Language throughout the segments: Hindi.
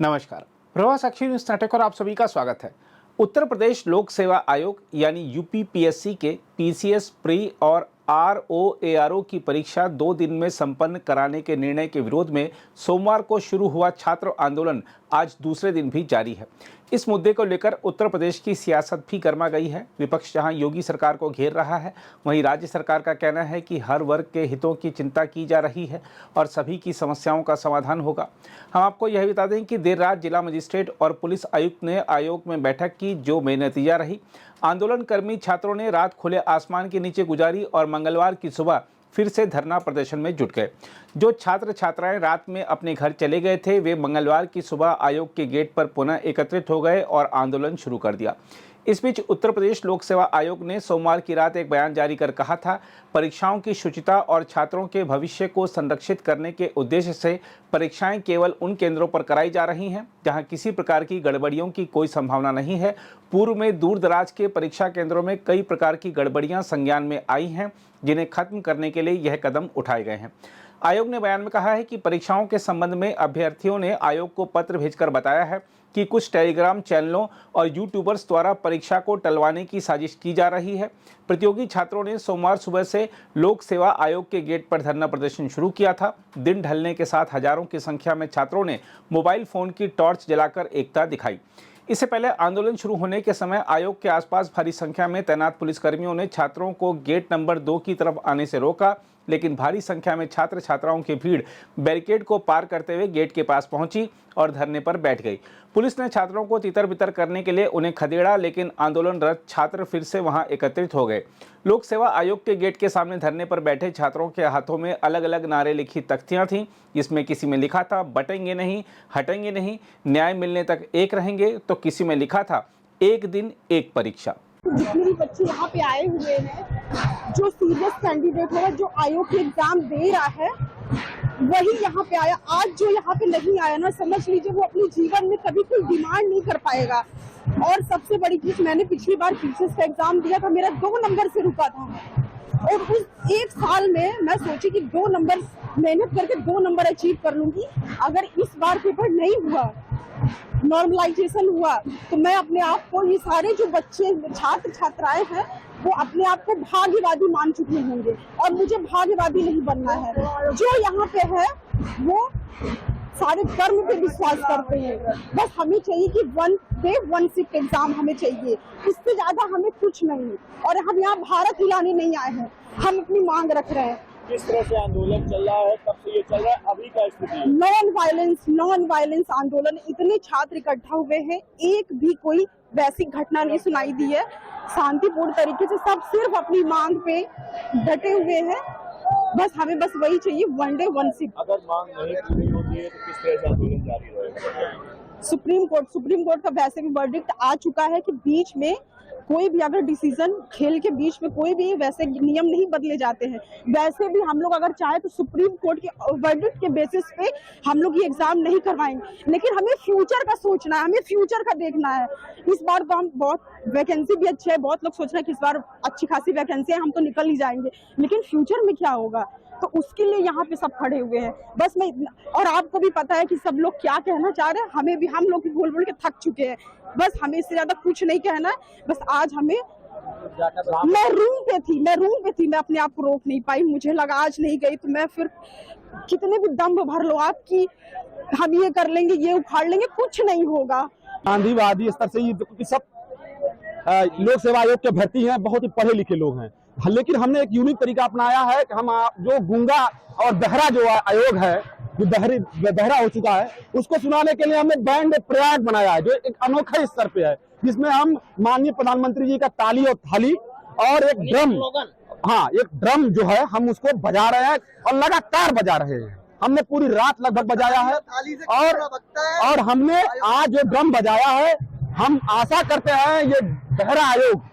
नमस्कार, प्रवाह साक्षी न्यूज नाटक और आप सभी का स्वागत है। उत्तर प्रदेश लोक सेवा आयोग यानी यूपीपीएससी के पीसीएस प्री और आरओएआरओ की परीक्षा 2 दिन में संपन्न कराने के निर्णय के विरोध में सोमवार को शुरू हुआ छात्र आंदोलन आज दूसरे दिन भी जारी है। इस मुद्दे को लेकर उत्तर प्रदेश की सियासत भी गर्मा गई है। विपक्ष जहां योगी सरकार को घेर रहा है, वहीं राज्य सरकार का कहना है कि हर वर्ग के हितों की चिंता की जा रही है और सभी की समस्याओं का समाधान होगा। हम आपको यह बता दें कि देर रात जिला मजिस्ट्रेट और पुलिस आयुक्त ने आयोग में बैठक की, जो बेनतीजा रही। आंदोलनकर्मी छात्रों ने रात खुले आसमान के नीचे गुजारी और मंगलवार की सुबह फिर से धरना प्रदर्शन में जुट गए। जो छात्र छात्राएं रात में अपने घर चले गए थे, वे मंगलवार की सुबह आयोग के गेट पर पुनः एकत्रित हो गए और आंदोलन शुरू कर दिया। इस बीच उत्तर प्रदेश लोक सेवा आयोग ने सोमवार की रात एक बयान जारी कर कहा था, परीक्षाओं की शुचिता और छात्रों के भविष्य को संरक्षित करने के उद्देश्य से परीक्षाएं केवल उन केंद्रों पर कराई जा रही हैं जहां किसी प्रकार की गड़बड़ियों की कोई संभावना नहीं है। पूर्व में दूर दराज के परीक्षा केंद्रों में कई प्रकार की गड़बड़ियां संज्ञान में आई हैं, जिन्हें खत्म करने के लिए यह कदम उठाए गए हैं। आयोग ने बयान में कहा है कि परीक्षाओं के संबंध में अभ्यर्थियों ने आयोग को पत्र भेजकर बताया है कि कुछ टेलीग्राम चैनलों और यूट्यूबर्स द्वारा परीक्षा को टलवाने की साजिश की जा रही है। प्रतियोगी छात्रों ने सोमवार सुबह से लोक सेवा आयोग के गेट पर धरना प्रदर्शन शुरू किया था। दिन ढलने के साथ हजारों की संख्या में छात्रों ने मोबाइल फोन की टॉर्च जलाकर एकता दिखाई। इससे पहले आंदोलन शुरू होने के समय आयोग के आसपास भारी संख्या में तैनात पुलिसकर्मियों ने छात्रों को गेट नंबर 2 की तरफ आने से रोका, लेकिन भारी संख्या में छात्र छात्राओं की भीड़ बैरिकेड को पार करते हुए गेट के पास पहुंची और धरने पर बैठ गई। पुलिस ने छात्रों को तितर बितर करने के लिए उन्हें खदेड़ा, लेकिन आंदोलनरत छात्र फिर से वहां एकत्रित हो गए। लोक सेवा आयोग के गेट के सामने धरने पर बैठे छात्रों के हाथों में अलग अलग नारे लिखी तख्तियां थीं, जिसमें किसी में लिखा था बटेंगे नहीं, हटेंगे नहीं, न्याय मिलने तक एक रहेंगे, तो किसी में लिखा था एक दिन एक परीक्षा। जितने भी बच्चे यहाँ पे आए हुए हैं, जो सीरियस कैंडिडेट है, जो आयोग के एग्जाम दे रहा है, वही यहाँ पे आया। आज जो यहाँ पे नहीं आया ना, समझ लीजिए वो अपने जीवन में कभी कोई डिमांड नहीं कर पाएगा। और सबसे बड़ी चीज, मैंने पिछली बार पीसीएस का एग्जाम दिया था, मेरा 2 नंबर से रुका था और उस 1 साल में मैं सोची कि 2 नंबर मेहनत करके 2 नंबर अचीव कर लूंगी। अगर इस बार पेपर नहीं हुआ, नॉर्मलाइजेशन हुआ, तो मैं अपने आप को, ये सारे जो बच्चे छात्र छात्राएं हैं, वो अपने आप को भाग्यवादी मान चुके होंगे और मुझे भाग्यवादी नहीं बनना है। जो यहाँ पे है वो सारे कर्म पे विश्वास करते हैं। बस हमें चाहिए कि 1 डे 1 शिफ्ट एग्जाम हमें चाहिए, इससे ज्यादा हमें कुछ नहीं। और हम यहाँ भारत हिलाने नहीं आए हैं, हम अपनी मांग रख रहे हैं। किस तरह से आंदोलन चल रहा है, कब से ये चल रहा है, अभी का स्थिति है? नॉन वायलेंस आंदोलन। इतने छात्र इकट्ठा हुए हैं, एक भी कोई वैसी घटना नहीं सुनाई दी है। शांतिपूर्ण तरीके से सब सिर्फ अपनी मांग पे डटे हुए हैं। बस हमें बस वही चाहिए, 1 डे 1 शिफ्ट। अगर मांग नहीं पूरी होती है तो किस तरह से आंदोलन जारी रहेगा? सुप्रीम कोर्ट का वैसे भी वर्डिक्ट आ चुका है कि बीच में कोई भी अगर डिसीजन, खेल के बीच में कोई भी वैसे नियम नहीं बदले जाते हैं। वैसे भी हम लोग अगर चाहे तो सुप्रीम कोर्ट के वर्डिक्ट के बेसिस पे हम लोग ये एग्जाम नहीं करवाएंगे, लेकिन हमें फ्यूचर का सोचना है, हमें फ्यूचर का देखना है। इस बार तो हम बहुत वैकेंसी भी अच्छी है, बहुत लोग सोच रहे हैं कि इस बार अच्छी खासी वैकेंसी है, हम तो निकल ही जाएंगे, लेकिन फ्यूचर में क्या होगा, तो उसके लिए यहाँ पे सब खड़े हुए हैं। बस मैं, और आपको भी पता है कि सब लोग क्या कहना चाह रहे हैं, हमें भी, हम लोग भी बोल बोल के थक चुके हैं। बस हमें इससे ज्यादा कुछ नहीं कहना है। बस आज हमें, मैं रूम पे थी, मैं अपने आप को रोक नहीं पाई। मुझे लगा आज नहीं गई तो मैं फिर कितने भी दम भर लो आपकी, हम ये कर लेंगे, ये उखाड़ लेंगे, कुछ नहीं होगा। गांधीवादी स्तर से ये सब लोक सेवा आयोग के भर्ती हैं, बहुत ही पढ़े लिखे लोग हैं, लेकिन हमने एक यूनिक तरीका अपनाया है कि हम जो गूंगा और बहरा जो आयोग है, जो बहरा हो चुका है, उसको सुनाने के लिए हमने बैंड प्रयाग बनाया है, जो एक अनोखे स्तर पे है, जिसमें हम माननीय प्रधानमंत्री जी का ताली और थाली और एक ड्रम, एक ड्रम जो है हम उसको बजा रहे हैं और लगातार बजा रहे हैं। हमने पूरी रात लगभग बजाया है और हमने आज जो ड्रम बजाया है, हम आशा करते हैं ये बहरा आयोग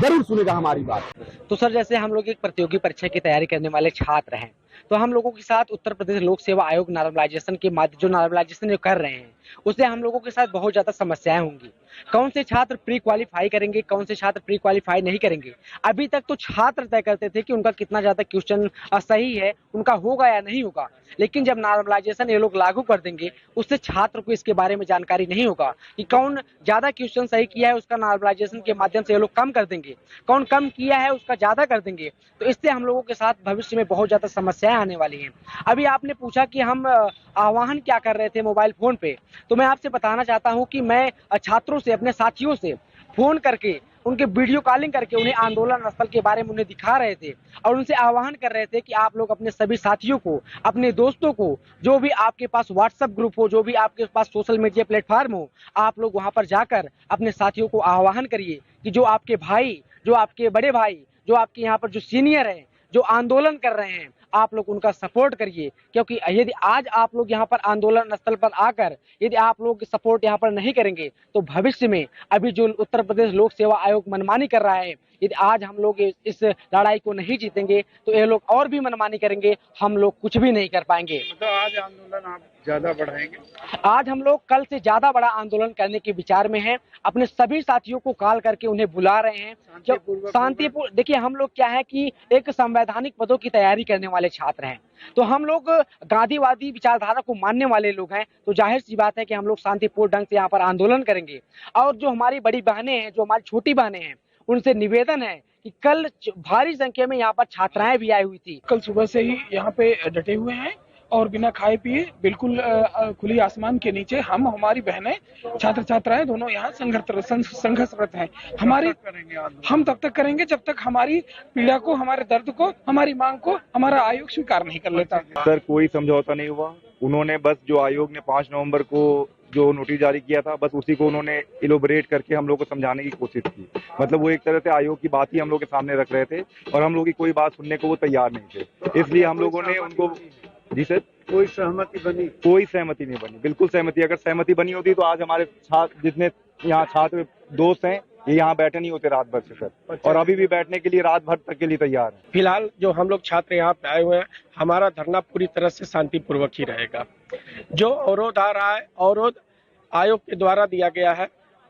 जरूर सुनेगा हमारी बात। तो सर, जैसे हम लोग एक प्रतियोगी परीक्षा की तैयारी करने वाले छात्र हैं, तो हम लोगों के साथ उत्तर प्रदेश लोक सेवा आयोग नॉर्मलाइजेशन के माध्यम जो नॉर्मलाइजेशन जो कर रहे हैं उससे हम लोगों के साथ बहुत ज़्यादा समस्याएं होंगी। कौन से छात्र प्री क्वालिफाई करेंगे, कौन से छात्र प्री क्वालिफाई नहीं करेंगे। अभी तक तो छात्र तय करते थे कि उनका कितना ज़्यादा क्वेश्चन सही है, उनका होगा या नहीं होगा, लेकिन जब नॉर्मलाइजेशन ये लोग लागू कर देंगे उससे छात्र को इसके बारे में जानकारी नहीं होगा कि कौन ज़्यादा क्वेश्चन सही किया है, उसका नॉर्मलाइजेशन के माध्यम से ये लोग कम कर देंगे, कौन कम किया है उसका ज़्यादा कर देंगे। तो इससे हम लोगों के साथ भविष्य में बहुत ज़्यादा समस्याएं आने वाली हैं। अभी आपने पूछा कि हम आह्वान क्या कर रहे थे मोबाइल फ़ोन पे, तो मैं आपसे बताना चाहता हूँ कि मैं छात्रों से, अपने साथियों से फ़ोन करके, उनके वीडियो कॉलिंग करके उन्हें आंदोलन स्थल के बारे में उन्हें दिखा रहे थे और उनसे आह्वान कर रहे थे कि आप लोग अपने सभी साथियों को, अपने दोस्तों को, जो भी आपके पास व्हाट्सएप ग्रुप हो, जो भी आपके पास सोशल मीडिया प्लेटफॉर्म हो, आप लोग वहां पर जाकर अपने साथियों को आह्वान करिए कि जो आपके भाई, जो आपके बड़े भाई, जो आपके यहाँ पर जो सीनियर हैं, जो आंदोलन कर रहे हैं, आप लोग उनका सपोर्ट करिए। क्योंकि यदि आज आप लोग यहाँ पर आंदोलन स्थल पर आकर यदि आप लोग सपोर्ट यहाँ पर नहीं करेंगे तो भविष्य में अभी जो उत्तर प्रदेश लोक सेवा आयोग मनमानी कर रहा है, यदि आज हम लोग इस लड़ाई को नहीं जीतेंगे तो ये लोग और भी मनमानी करेंगे, हम लोग कुछ भी नहीं कर पाएंगे। तो आज आंदोलन आप ज्यादा बढ़ाएंगे? आज हम लोग कल से ज्यादा बड़ा आंदोलन करने के विचार में हैं। अपने सभी साथियों को कॉल करके उन्हें बुला रहे हैं। शांतिपूर्ण, देखिए हम लोग क्या है कि एक संवैधानिक पदों की तैयारी करने वाले छात्र हैं, तो हम लोग गांधीवादी विचारधारा को मानने वाले लोग हैं, तो जाहिर सी बात है कि हम लोग शांतिपूर्ण ढंग से यहाँ पर आंदोलन करेंगे। और जो हमारी बड़ी बहनें हैं, जो हमारी छोटी बहनें हैं, उनसे निवेदन है कि कल भारी संख्या में यहाँ पर छात्राएं भी आई हुई थी। कल सुबह से ही यहाँ पे डटे हुए हैं और बिना खाए पिए बिल्कुल खुली आसमान के नीचे हम, हमारी बहनें, छात्र छात्राएं दोनों यहाँ संघर्षरत हैं। हम तब तक करेंगे जब तक हमारी पीड़ा को, हमारे दर्द को, हमारी मांग को हमारा आयोग स्वीकार नहीं कर लेता। सर कोई समझौता नहीं हुआ। उन्होंने बस जो आयोग ने 5 नवंबर को जो नोटिस जारी किया था, बस उसी को उन्होंने इलोबरेट करके हम लोग को समझाने की कोशिश की। मतलब वो एक तरह से आयोग की बात ही हम लोग के सामने रख रहे थे और हम लोग की कोई बात सुनने को वो तैयार नहीं थे। इसलिए हम लोगों ने उनको, जी सर, कोई सहमति बनी? कोई सहमति नहीं बनी, बिल्कुल सहमति। अगर सहमति बनी होती तो आज हमारे छात्र, जितने यहाँ छात्र दोस्त हैं, ये यहाँ बैठे नहीं होते रात भर से सर, और अभी भी बैठने के लिए रात भर तक के लिए तैयार है। फिलहाल जो हम लोग छात्र यहाँ पे आए हुए हैं, हमारा धरना पूरी तरह से शांतिपूर्वक ही रहेगा। जो अवरोध आ रहा है, अवरोध आयोग के द्वारा दिया गया है।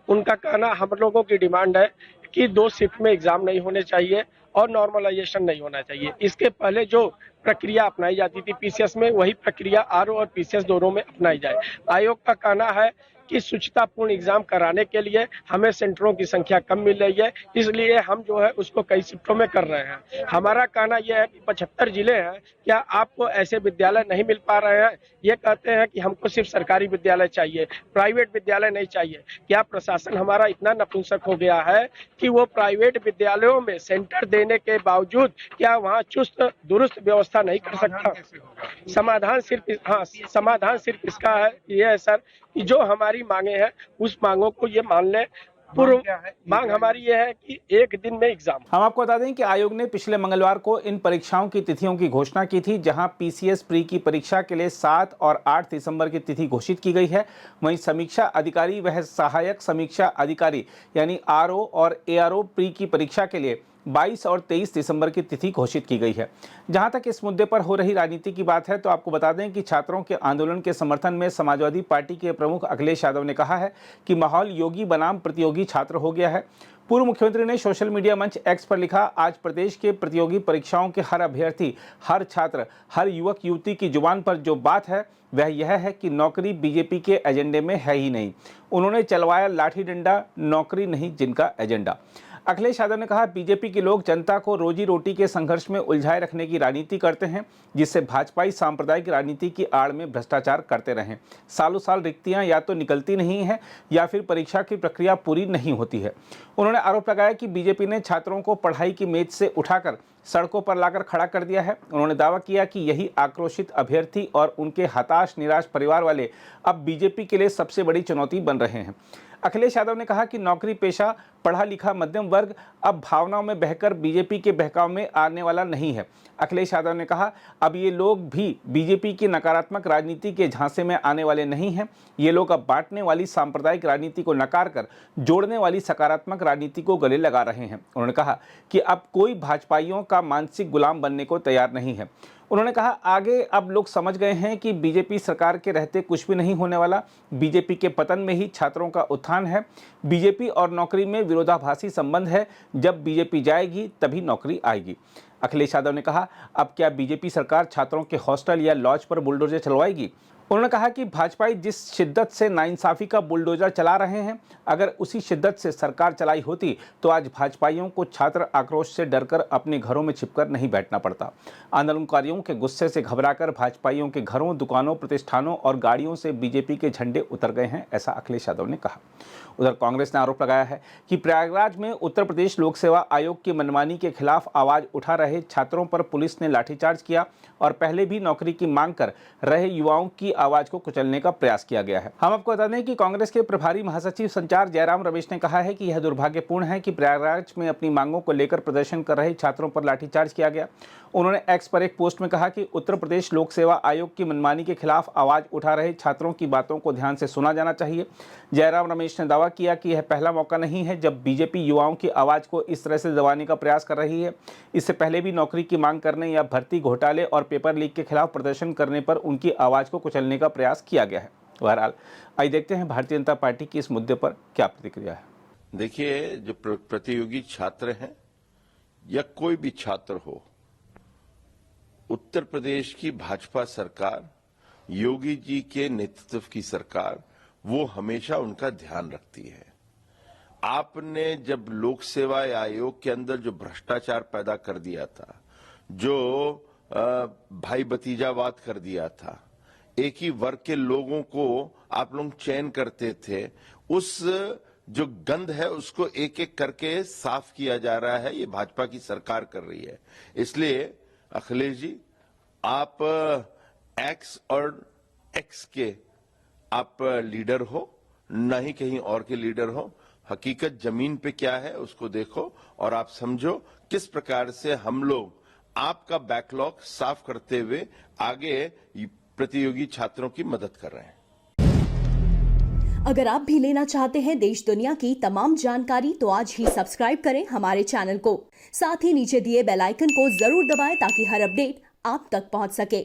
उनका कहना, हम लोगों की डिमांड है कि 2 शिफ्ट में एग्जाम नहीं होने चाहिए और नॉर्मलाइजेशन नहीं होना चाहिए। इसके पहले जो प्रक्रिया अपनाई जाती थी पीसीएस में, वही प्रक्रिया आरओ और पीसीएस दोनों में अपनाई जाए। आयोग का कहना है कि शुचितापूर्ण एग्जाम कराने के लिए हमें सेंटरों की संख्या कम मिल रही है, इसलिए हम जो है उसको कई शिफ्टों में कर रहे हैं। हमारा कहना यह है कि 75 जिले हैं, क्या आपको ऐसे विद्यालय नहीं मिल पा रहे हैं? ये कहते हैं कि हमको सिर्फ सरकारी विद्यालय चाहिए, प्राइवेट विद्यालय नहीं चाहिए। क्या प्रशासन हमारा इतना नपुंसक हो गया है कि वो प्राइवेट विद्यालयों में सेंटर देने के बावजूद क्या वहाँ चुस्त दुरुस्त व्यवस्था नहीं कर सकता? समाधान सिर्फ इसका है, ये है सर कि जो हमारी मांगे हैं उस मांगों को ये मान लें। पूर्व मांग हमारी ये है कि 1 दिन में एग्जाम। हम आपको बता दें कि आयोग ने पिछले मंगलवार को इन परीक्षाओं की तिथियों की घोषणा की थी, जहां पीसीएस प्री की परीक्षा के लिए 7 और 8 दिसंबर की तिथि घोषित की गई है। वहीं समीक्षा अधिकारी व सहायक समीक्षा अधिकारी यानी आरओ और एआरओ प्री की परीक्षा के लिए 22 और 23 दिसंबर की तिथि घोषित की गई है। जहां तक इस मुद्दे पर हो रही राजनीति की बात है तो आपको बता दें कि छात्रों के आंदोलन के समर्थन में समाजवादी पार्टी के प्रमुख अखिलेश यादव ने कहा है कि माहौल योगी बनाम प्रतियोगी छात्र हो गया है। पूर्व मुख्यमंत्री ने सोशल मीडिया मंच एक्स पर लिखा, आज प्रदेश के प्रतियोगी परीक्षाओं के हर अभ्यर्थी, हर छात्र, हर युवक युवती की जुबान पर जो बात है वह यह है कि नौकरी बीजेपी के एजेंडे में है ही नहीं। उन्होंने चलवाया लाठी डंडा, नौकरी नहीं जिनका एजेंडा। अखिलेश यादव ने कहा, बीजेपी के लोग जनता को रोजी रोटी के संघर्ष में उलझाए रखने की राजनीति करते हैं, जिससे भाजपाई सांप्रदायिक राजनीति की आड़ में भ्रष्टाचार करते रहें। सालों साल रिक्तियां या तो निकलती नहीं हैं या फिर परीक्षा की प्रक्रिया पूरी नहीं होती है। उन्होंने आरोप लगाया कि बीजेपी ने छात्रों को पढ़ाई की मेज से उठाकर सड़कों पर लाकर खड़ा कर दिया है। उन्होंने दावा किया कि यही आक्रोशित अभ्यर्थी और उनके हताश निराश परिवार वाले अब बीजेपी के लिए सबसे बड़ी चुनौती बन रहे हैं। अखिलेश यादव ने कहा कि नौकरी पेशा पढ़ा लिखा मध्यम वर्ग अब भावनाओं में बहकर बीजेपी के बहकाव में आने वाला नहीं है। अखिलेश यादव ने कहा, अब ये लोग भी बीजेपी की नकारात्मक राजनीति के झांसे में आने वाले नहीं हैं। ये लोग अब बांटने वाली सांप्रदायिक राजनीति को नकार कर जोड़ने वाली सकारात्मक राजनीति को गले लगा रहे हैं। उन्होंने कहा कि अब कोई भाजपाइयों का मानसिक गुलाम बनने को तैयार नहीं है। उन्होंने कहा आगे अब लोग समझ गए हैं कि बीजेपी सरकार के रहते कुछ भी नहीं होने वाला। बीजेपी के पतन में ही छात्रों का उत्थान है। बीजेपी और नौकरी में विरोधाभासी संबंध है। जब बीजेपी जाएगी तभी नौकरी आएगी। अखिलेश यादव ने कहा अब क्या बीजेपी सरकार छात्रों के हॉस्टल या लॉज पर बुलडोजर चलवाएगी। उन्होंने कहा कि भाजपाई जिस शिद्दत से नाइंसाफी का बुलडोजर चला रहे हैं, अगर उसी शिद्दत से सरकार चलाई होती तो आज भाजपाइयों को छात्र आक्रोश से डरकर अपने घरों में छिपकर नहीं बैठना पड़ता। आंदोलनकारियों के गुस्से से घबराकर भाजपाइयों के घरों, दुकानों, प्रतिष्ठानों और गाड़ियों से बीजेपी के झंडे उतर गए हैं, ऐसा अखिलेश यादव ने कहा। उधर कांग्रेस ने आरोप लगाया है कि प्रयागराज में उत्तर प्रदेश लोक सेवा आयोग की मनमानी के खिलाफ आवाज उठा रहे छात्रों पर पुलिस ने लाठीचार्ज किया और पहले भी नौकरी की मांग कर रहे युवाओं की आवाज को कुचलने का प्रयास किया गया है। हम आपको बता दें कि कांग्रेस के प्रभारी महासचिव संचार जयराम रमेश ने कहा है कि यह दुर्भाग्यपूर्ण है कि प्रयागराज में अपनी मांगों को लेकर प्रदर्शन कर रहे छात्रों पर लाठीचार्ज किया गया। उन्होंने एक्स पर एक पोस्ट में कहा कि उत्तर प्रदेश लोक सेवा आयोग की मनमानी के खिलाफ आवाज उठा रहे छात्रों की बातों को ध्यान से सुना जाना चाहिए। जयराम रमेश ने दावा किया कि यह पहला मौका नहीं है जब बीजेपी युवाओं की आवाज को इस तरह से दबाने का प्रयास कर रही है। इससे पहले भी नौकरी की मांग करने या भर्ती घोटाले और पेपर लीक के खिलाफ प्रदर्शन करने पर उनकी आवाज को कुचलने का प्रयास किया गया है। बहरहाल आइए देखते हैं भारतीय जनता पार्टी की इस मुद्दे पर क्या प्रतिक्रिया है। देखिए, जो प्रतियोगी छात्र हैं या कोई भी छात्र हो, उत्तर प्रदेश की भाजपा सरकार, योगी जी के नेतृत्व की सरकार, वो हमेशा उनका ध्यान रखती है। आपने जब लोक सेवा आयोग के अंदर जो भ्रष्टाचार पैदा कर दिया था, जो भाई भतीजावाद कर दिया था, एक ही वर्ग के लोगों को आप लोग चयन करते थे, उस जो गंध है उसको एक एक करके साफ किया जा रहा है। ये भाजपा की सरकार कर रही है। इसलिए अखिलेश जी, आप एक्स और एक्स के आप लीडर हो, न ही कहीं और के लीडर हो। हकीकत जमीन पे क्या है उसको देखो और आप समझो किस प्रकार से हम लोग आपका बैकलॉग साफ करते हुए आगे प्रतियोगी छात्रों की मदद कर रहे हैं। अगर आप भी लेना चाहते हैं देश दुनिया की तमाम जानकारी तो आज ही सब्सक्राइब करें हमारे चैनल को। साथ ही नीचे दिए बेल आइकन को जरूर दबाएं ताकि हर अपडेट आप तक पहुंच सके।